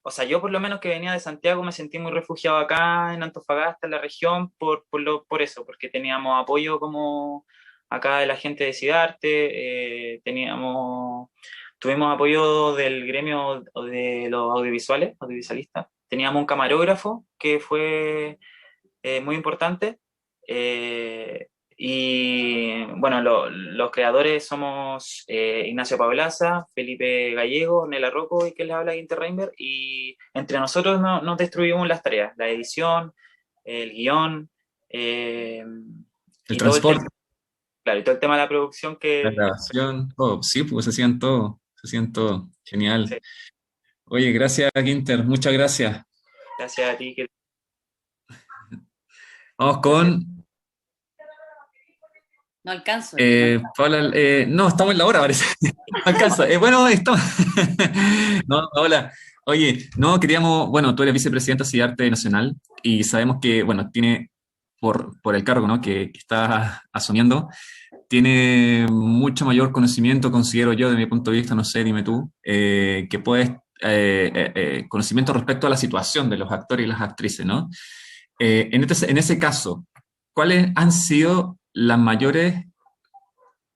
o sea, yo por lo menos que venía de Santiago me sentí muy refugiado acá en Antofagasta, en la región, por eso, porque teníamos apoyo como acá de la gente de Sidarte, tuvimos apoyo del gremio de los audiovisualistas, teníamos un camarógrafo que fue muy importante. Y bueno, los creadores somos Ignacio Pablaza, Felipe Gallego, Nela Rocco y que les habla Inter Reinberg, y entre nosotros nos distribuimos las tareas, la edición, el guión, El y todo el transporte, tema, claro, y todo el tema de la producción la que grabación, todo. Sí, pues se hacían todo. Genial. sí, Oye, gracias, Quinter, muchas gracias. gracias a ti, Vamos gracias. con No alcanzo, es que no alcanzo. Paula. No, estamos en la hora, parece. No alcanza. Bueno, estamos. No, hola. Oye, no, queríamos, bueno, tú eres vicepresidenta de Arte Nacional y sabemos que, bueno, tiene, por el cargo, ¿no? Que estás asumiendo, tiene mucho mayor conocimiento, considero yo, de mi punto de vista, no sé, dime tú, que puedes, conocimiento respecto a la situación de los actores y las actrices, ¿no? En ese caso, ¿cuáles han sido las mayores,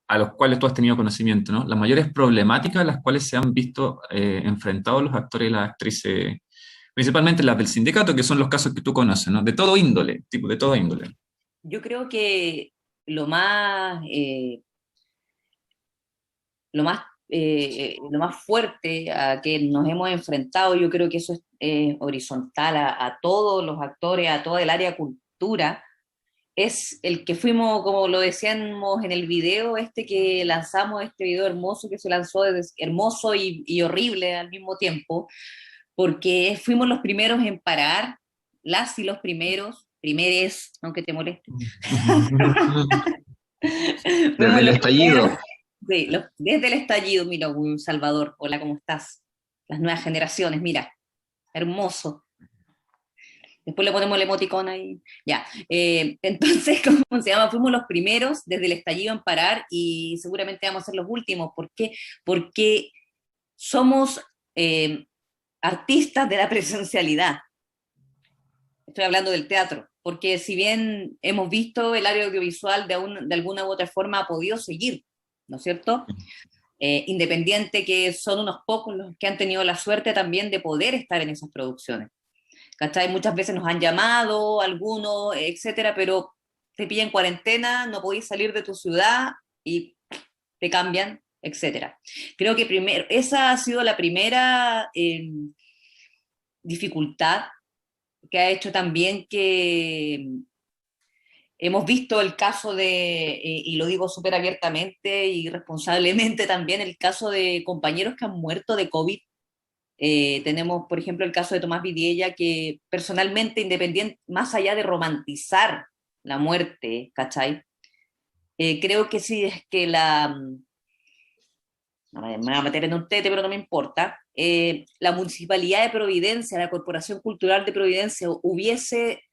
a los cuales tú has tenido conocimiento, ¿no? Las mayores problemáticas a las cuales se han visto enfrentados los actores y las actrices, principalmente las del sindicato, que son los casos que tú conoces, ¿no? De todo índole, tipo, de todo índole. Yo creo que lo más, eh, lo más, lo más fuerte a que nos hemos enfrentado, yo creo que eso es horizontal a todos los actores, a toda el área cultura, es el que fuimos, como lo decíamos en el video, que lanzamos, este video hermoso que se lanzó, hermoso y horrible al mismo tiempo, porque fuimos los primeros en parar, las y los primeres, aunque te moleste. Desde Fuimos el los primeros, estallido. sí, desde el estallido, mira, Salvador, hola, ¿cómo estás? Las nuevas generaciones, mira, hermoso. Después le ponemos el emoticón ahí. Ya. Entonces, ¿cómo se llama? Fuimos los primeros desde el estallido en parar y seguramente vamos a ser los últimos. ¿Por qué? Porque somos artistas de la presencialidad. Estoy hablando del teatro. Porque si bien hemos visto el área audiovisual de alguna u otra forma ha podido seguir, ¿no es cierto? Independiente que son unos pocos los que han tenido la suerte también de poder estar en esas producciones. ¿Cachai? Muchas veces nos han llamado, algunos, etcétera, pero te pillan en cuarentena, no podéis salir de tu ciudad y te cambian, etcétera. Creo que primero, esa ha sido la primera dificultad que ha hecho también que hemos visto el caso y lo digo súper abiertamente y responsablemente también, el caso de compañeros que han muerto de COVID. Tenemos, por ejemplo, el caso de Tomás Vidiella, que personalmente, independiente, más allá de romantizar la muerte, ¿cachai? Creo que sí es que no me voy a meter en un tete, pero no me importa, la Municipalidad de Providencia, la Corporación Cultural de Providencia, hubiese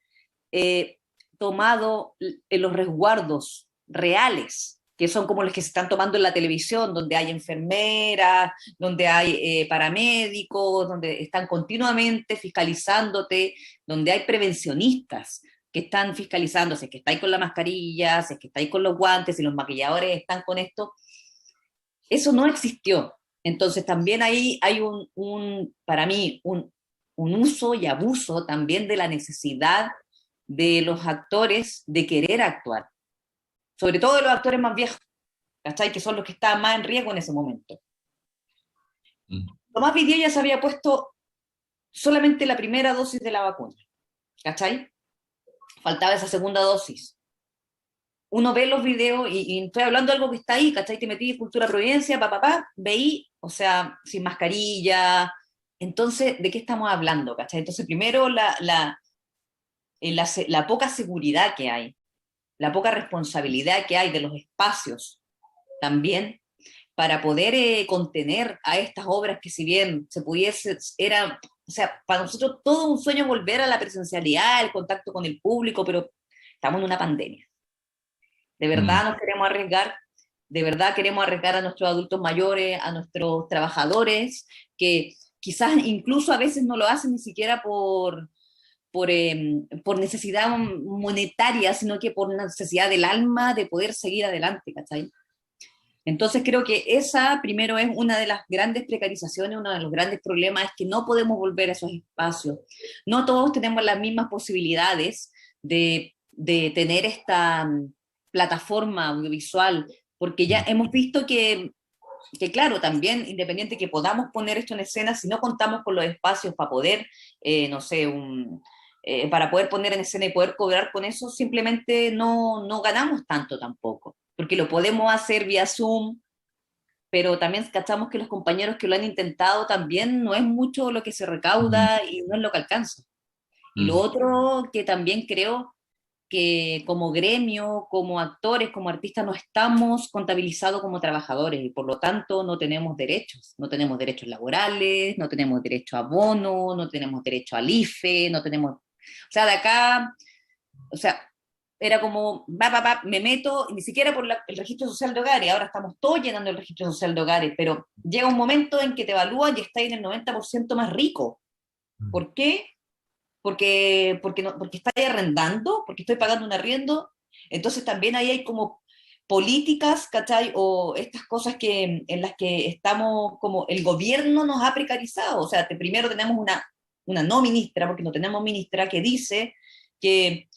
tomado los resguardos reales, que son como los que se están tomando en la televisión, donde hay enfermeras, donde hay paramédicos, donde están continuamente fiscalizándote, donde hay prevencionistas que están fiscalizando, si es que estáis con la mascarilla, si es que estáis con los guantes, si los maquilladores están con esto. Eso no existió. Entonces también ahí hay para mí, un uso y abuso también de la necesidad de los actores de querer actuar, sobre todo de los actores más viejos, ¿cachai? Que son los que estaban más en riesgo en ese momento. Tomás Vidiella se había puesto solamente la primera dosis de la vacuna, ¿cachai? Faltaba esa segunda dosis. Uno ve los videos, y estoy hablando de algo que está ahí, ¿cachai? Te metí en Cultura Providencia, veí, o sea, sin mascarilla. Entonces, ¿de qué estamos hablando, cachai? Entonces, primero, la poca seguridad que hay, la poca responsabilidad que hay de los espacios también para poder contener a estas obras que, si bien se pudiese, o sea, para nosotros todo un sueño volver a la presencialidad, el contacto con el público, pero estamos en una pandemia. ¿De verdad nos queremos arriesgar? ¿De verdad queremos arriesgar a nuestros adultos mayores, a nuestros trabajadores, que quizás incluso a veces no lo hacen ni siquiera por necesidad monetaria, sino que por necesidad del alma de poder seguir adelante, ¿cachai? Entonces creo que esa, primero, es una de las grandes precarizaciones, uno de los grandes problemas, es que no podemos volver a esos espacios. No todos tenemos las mismas posibilidades de tener esta plataforma audiovisual, porque ya hemos visto que claro, también, independiente que podamos poner esto en escena, si no contamos con los espacios para poder, no sé, para poder poner en escena y poder cobrar con eso, simplemente no ganamos tanto tampoco, porque lo podemos hacer vía Zoom, pero también cachamos que los compañeros que lo han intentado también no es mucho lo que se recauda y no es lo que alcanza. Y lo otro que también creo que como gremio, como actores, como artistas, no estamos contabilizados como trabajadores y por lo tanto no tenemos derechos laborales, no tenemos derecho a bono, no tenemos derecho al IFE, no tenemos, o sea, de acá, o sea, era como, me meto, ni siquiera por el registro social de hogares, ahora estamos todos llenando el registro social de hogares, pero llega un momento en que te evalúan y estás en el 90% más rico. ¿Por qué? Porque estoy arrendando, porque estoy pagando un arriendo, entonces también ahí hay como políticas, ¿cachai? O estas cosas en las que estamos, como el gobierno nos ha precarizado, o sea, primero tenemos una no ministra, porque no tenemos ministra, que dice que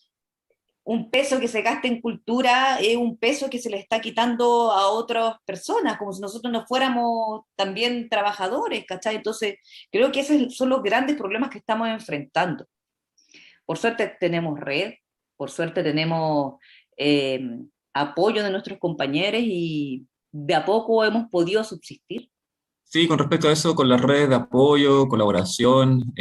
un peso que se gasta en cultura es un peso que se le está quitando a otras personas, como si nosotros no fuéramos también trabajadores, ¿cachai? Entonces, creo que esos son los grandes problemas que estamos enfrentando. Por suerte tenemos red, por suerte tenemos apoyo de nuestros compañeros y de a poco hemos podido subsistir. Sí, con respecto a eso, con las redes de apoyo, colaboración,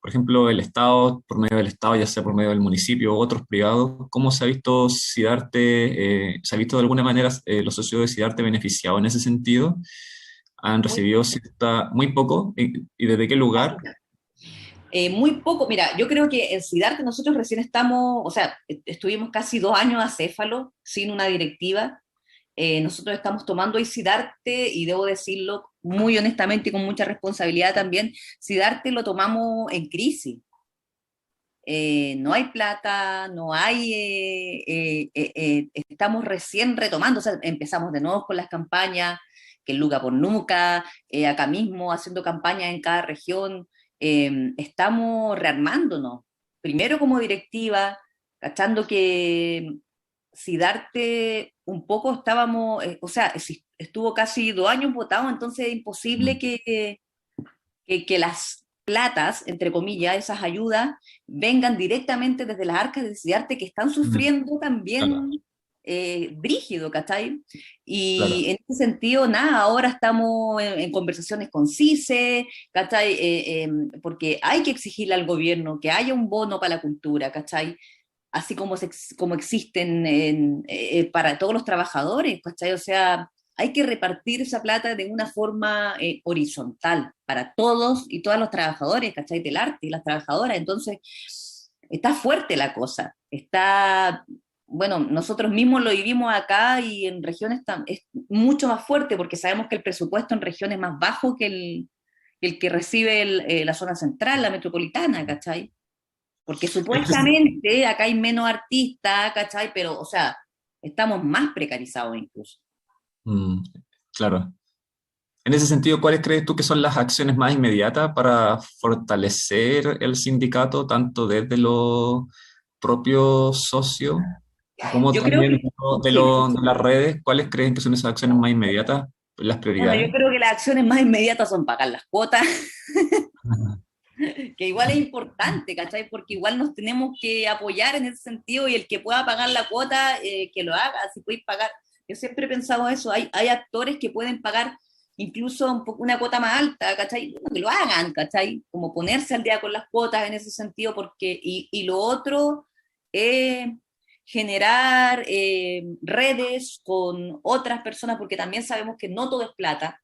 por ejemplo, el Estado, por medio del Estado, ya sea por medio del municipio u otros privados, ¿cómo se ha visto Sidarte, se ha visto de alguna manera los socios de Sidarte beneficiados en ese sentido? ¿Han recibido muy poco? ¿Y desde qué lugar? Muy poco, mira, yo creo que en Sidarte nosotros recién estamos, o sea, estuvimos casi 2 años acéfalo, sin una directiva. Nosotros estamos tomando hoy Sidarte, y debo decirlo muy honestamente y con mucha responsabilidad también, Sidarte lo tomamos en crisis. No hay plata, no hay, estamos recién retomando, o sea, empezamos de nuevo con las campañas, que el Luca por Nuca, acá mismo haciendo campañas en cada región, estamos rearmándonos, primero como directiva, cachando que Sidarte un poco estábamos, o sea, estuvo casi 2 años votado, entonces es imposible que las platas, entre comillas, esas ayudas, vengan directamente desde las arcas de Sidarte, que están sufriendo también Claro, brígido, ¿cachai? claro. Y en ese sentido, nada, ahora estamos en conversaciones con CICE, ¿cachai? Porque hay que exigirle al gobierno que haya un bono para la cultura, ¿cachai? Así como existen para todos los trabajadores, ¿cachai? O sea, hay que repartir esa plata de una forma horizontal para todos y todas los trabajadores, ¿cachai? Del arte y las trabajadoras. Entonces, está fuerte la cosa. Bueno, nosotros mismos lo vivimos acá y en regiones es mucho más fuerte porque sabemos que el presupuesto en regiones es más bajo que el que recibe la zona central, la metropolitana, ¿cachai? Porque supuestamente acá hay menos artistas, ¿cachai? Pero, o sea, estamos más precarizados incluso. Mm, claro. En ese sentido, ¿cuáles crees tú que son las acciones más inmediatas para fortalecer el sindicato, tanto desde los propios socios como Yo creo también que, sí. de las redes? ¿Cuáles creen que son esas acciones más inmediatas, las Bueno, prioridades? yo creo que las acciones más inmediatas son pagar las cuotas, que igual es importante, ¿cachai? Porque igual nos tenemos que apoyar en ese sentido y el que pueda pagar la cuota, que lo haga, si podéis pagar. Yo siempre he pensado eso, hay actores que pueden pagar incluso una cuota más alta, ¿cachai? Bueno, que lo hagan, ¿cachai? Como ponerse al día con las cuotas en ese sentido, porque, y lo otro es generar redes con otras personas, porque también sabemos que no todo es plata,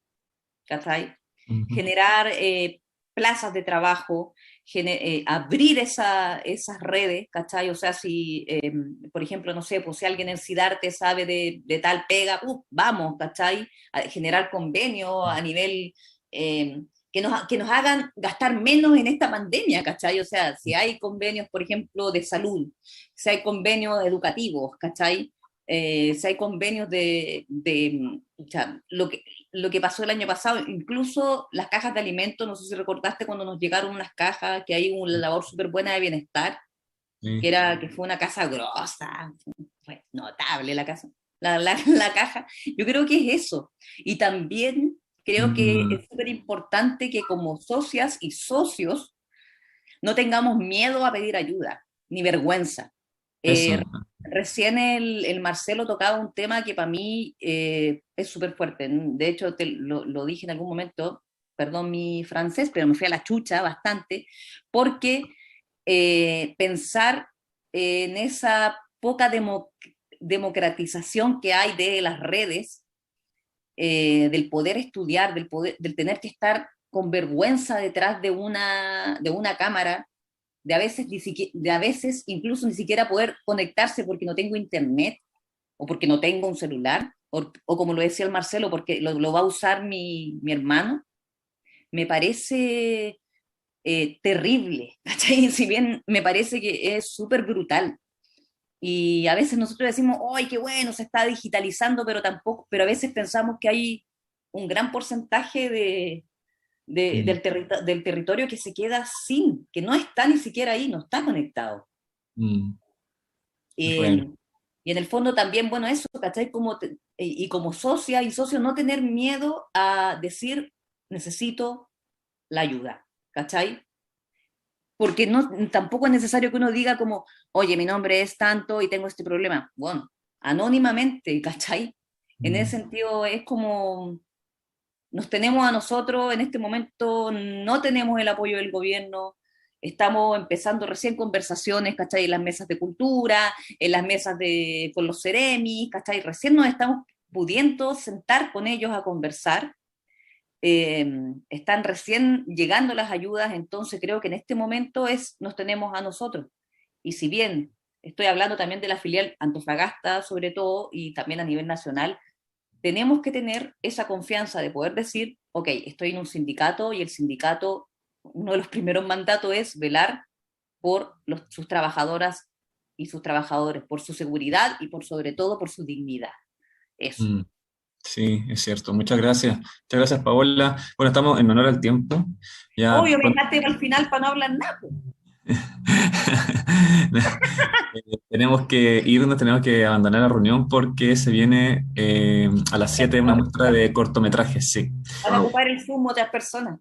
¿cachai? Ujú. Generar plazas de trabajo, abrir esas redes, ¿cachai? O sea, si, por ejemplo, no sé, pues si alguien en Sidarte sabe de tal pega, vamos, ¿cachai? A generar convenios a nivel que nos hagan gastar menos en esta pandemia, ¿cachai? O sea, si hay convenios, por ejemplo, de salud, si hay convenios educativos, ¿cachai? Si hay convenios o sea, lo que pasó el año pasado, incluso las cajas de alimentos, no sé si recordaste cuando nos llegaron unas cajas, que hay una labor súper buena de bienestar, Sí. que fue una casa grosa, fue notable la casa, la caja. Yo creo que es eso. Y también creo que es súper importante que como socias y socios no tengamos miedo a pedir ayuda, ni vergüenza. Eso. Recién el Marcelo tocaba un tema que para mí es súper fuerte. De hecho, lo dije en algún momento, perdón mi francés, pero me fui a la chucha bastante, porque pensar en esa poca democratización que hay de las redes, del poder estudiar, del tener que estar con vergüenza detrás de una cámara, de a veces incluso ni siquiera poder conectarse porque no tengo internet, o porque no tengo un celular, o como lo decía el Marcelo, porque lo va a usar mi hermano, me parece terrible, ¿cachai? Si bien me parece que es súper brutal. Y a veces nosotros decimos, ¡ay, qué bueno, se está digitalizando! Pero a veces pensamos que hay un gran porcentaje del territorio que se queda que no está ni siquiera ahí, no está conectado. Bueno. Y en el fondo también, bueno, eso, ¿cachai? Y como socia y socio, no tener miedo a decir, necesito la ayuda, ¿cachai? Porque tampoco es necesario que uno diga como, oye, mi nombre es tanto y tengo este problema. Bueno, anónimamente, ¿cachai? En ese sentido es como, nos tenemos a nosotros, en este momento no tenemos el apoyo del gobierno, estamos empezando recién conversaciones, ¿cachai? En las mesas de cultura, en las mesas con los Ceremis, ¿cachai? Recién nos estamos pudiendo sentar con ellos a conversar. Están recién llegando las ayudas, entonces creo que en este momento nos tenemos a nosotros. Y si bien estoy hablando también de la filial Antofagasta sobre todo, y también a nivel nacional, tenemos que tener esa confianza de poder decir, ok, estoy en un sindicato y el sindicato, uno de los primeros mandatos es velar por sus trabajadoras y sus trabajadores, por su seguridad y sobre todo por su dignidad. Eso. Sí, es cierto. Muchas gracias. Muchas gracias, Paola. Bueno, estamos en honor al tiempo. Ya obvio, me dejaste al final para no hablar nada. Tenemos que irnos, tenemos que abandonar la reunión porque se viene a las 7 una muestra de cortometrajes, sí. Para ocupar el Zoom de otras personas.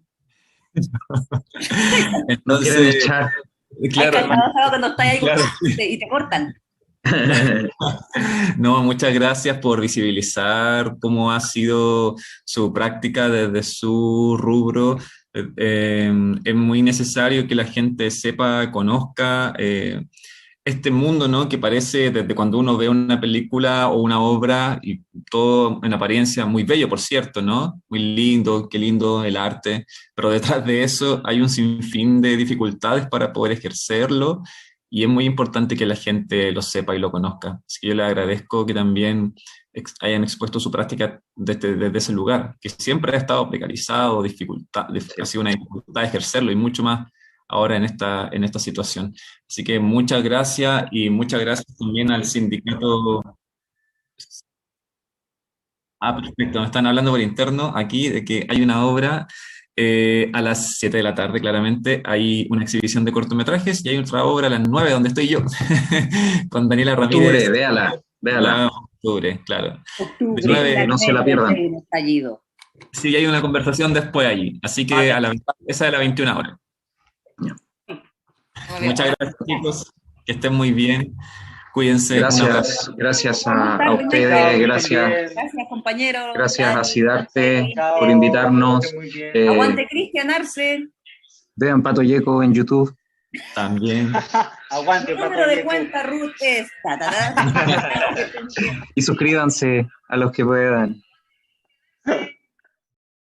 Entonces, no quieren echar. Claro, cuando estás ahí claro. y te cortan. No, muchas gracias por visibilizar cómo ha sido su práctica desde su rubro. Es muy necesario que la gente sepa, conozca este mundo, ¿no? Que parece desde cuando uno ve una película o una obra y todo en apariencia muy bello, por cierto, ¿no? Muy lindo, qué lindo el arte, pero detrás de eso hay un sinfín de dificultades para poder ejercerlo. Y es muy importante que la gente lo sepa y lo conozca. Así que yo les agradezco que también hayan expuesto su práctica desde ese lugar, que siempre ha estado precarizado, ha sido una dificultad ejercerlo y mucho más ahora en esta situación. Así que muchas gracias y muchas gracias también al sindicato. Perfecto, me están hablando por interno aquí de que hay una obra a las 7 de la tarde, claramente, hay una exhibición de cortometrajes y hay otra obra a las 9, donde estoy yo, con Daniela Ramírez. Octubre, véala. Octubre, claro. Octubre, no se la pierdan. Sí, hay una conversación después allí, así que esa de la 21 horas. Muchas gracias, chicos, que estén muy bien. Cuídense. Gracias a ustedes, gracias compañeros. Gracias a Sidarte por invitarnos. Aguante Cristian Arce. Vean Pato Yeco en YouTube. También. Aguante, Pato número de cuenta Ruth es. Y suscríbanse a los que puedan.